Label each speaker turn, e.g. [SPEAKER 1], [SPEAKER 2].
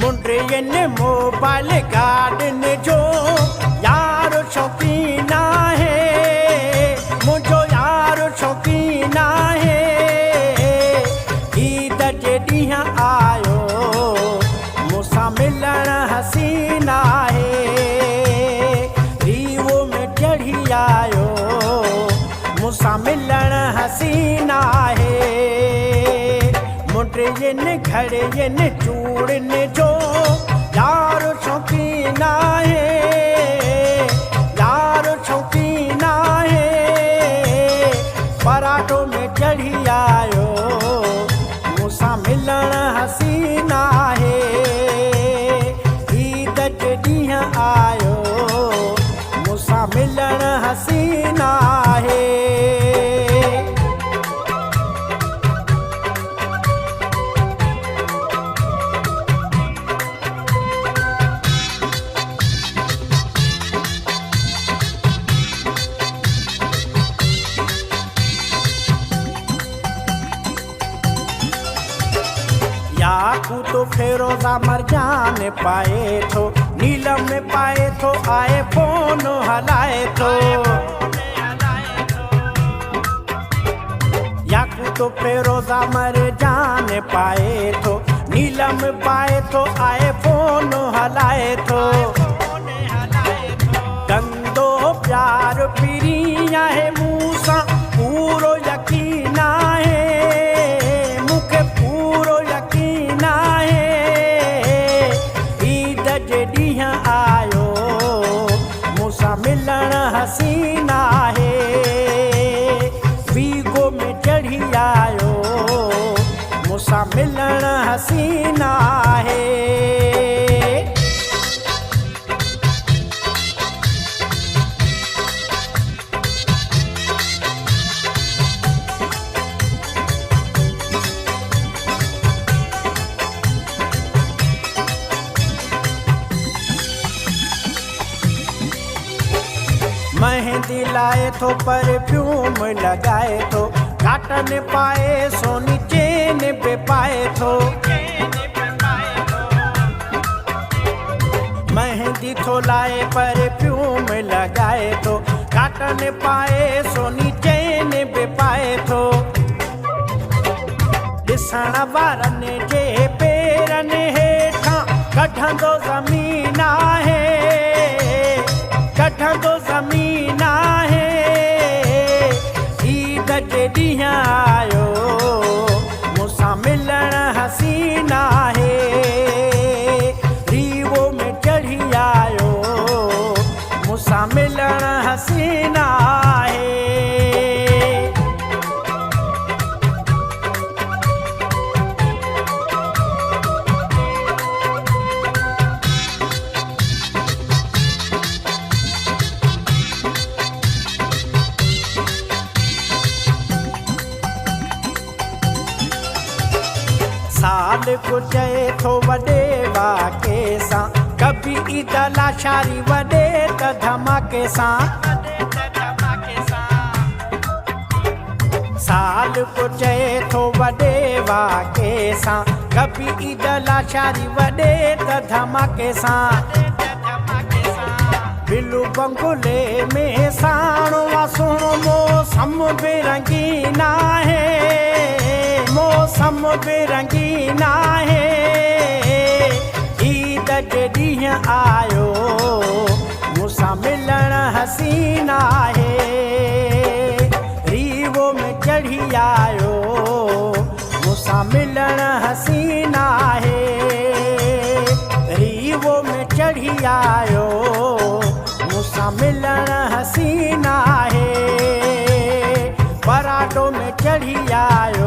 [SPEAKER 1] मुंडियन mobile garden जो यार शौकीन है, मुझो यार शौकीन है। ईद जे ॾींहुं आयो मूंसां मिलण हसीना है, रीवो में चढ़ी आयो मूंसां मिलण हसीना है। मुंडियन घड़ियन चूड़न जो यार शौकीन है, यार शौकीन है। पराठो में चढ़ी आयो मूंसां मिलण हसीना है, ईद जे ॾींहुं आयो मूंसां मिलण हसीना है। याकूत फेरोजा मरजान पाए थो, नीलम में पाए थो, आए फोन हलाए थो। याकूत फेरोजा मरजान पाए थो, नीलम पाए थो, आए फोन हलाए थो। गंदो प्यार पिरी आहे मूंसां पूरो यकीन आहे, मूंखे पूरो यकीन आहे। ईद जे ॾींहुं आयो मूंसां मिलण हसीना है, वीगो में चढ़ी आयो मूंसां मिलण हसीना है। मेहंदी लाए थो, परफ्यूम लगाए थो, काटन पाए सोनी चेन पे पाए थो। मेहंदी थो लाए परफ्यूम लगाए थो, काटन पाए सोनी चेन पे पाए थो। ॾिसण वारनि जे पेरनि हेठां कढंदो ज़मीन आहे, कढंदो ज़मीन आहे। ईद जे ॾींहुं आयो मूंसां मिलण हसीना है, रीवो में चढ़ी आयो मूंसां मिलण हसीना है। साल को चए थो वॾे वाके सां, कभी ईद लाशारी वॾे त धमाके सां। साल को चए थो वॾे वाके सां, कभी ईद लाशारी वॾे त धमाके सां। बिलू बंगुले में साणो सुणो मौसम बेरंगीन आहे, मौसम बेरंगीन आहे। ईद जे ॾींहुं आयो मूंसां मिलण हसीना है, रीवो में चढ़ी आयो मूंसां मिलण हसीना है, रीवो में चढ़ी आयो मूंसां मिलण हसीना है। पराठो में चढ़ी आयो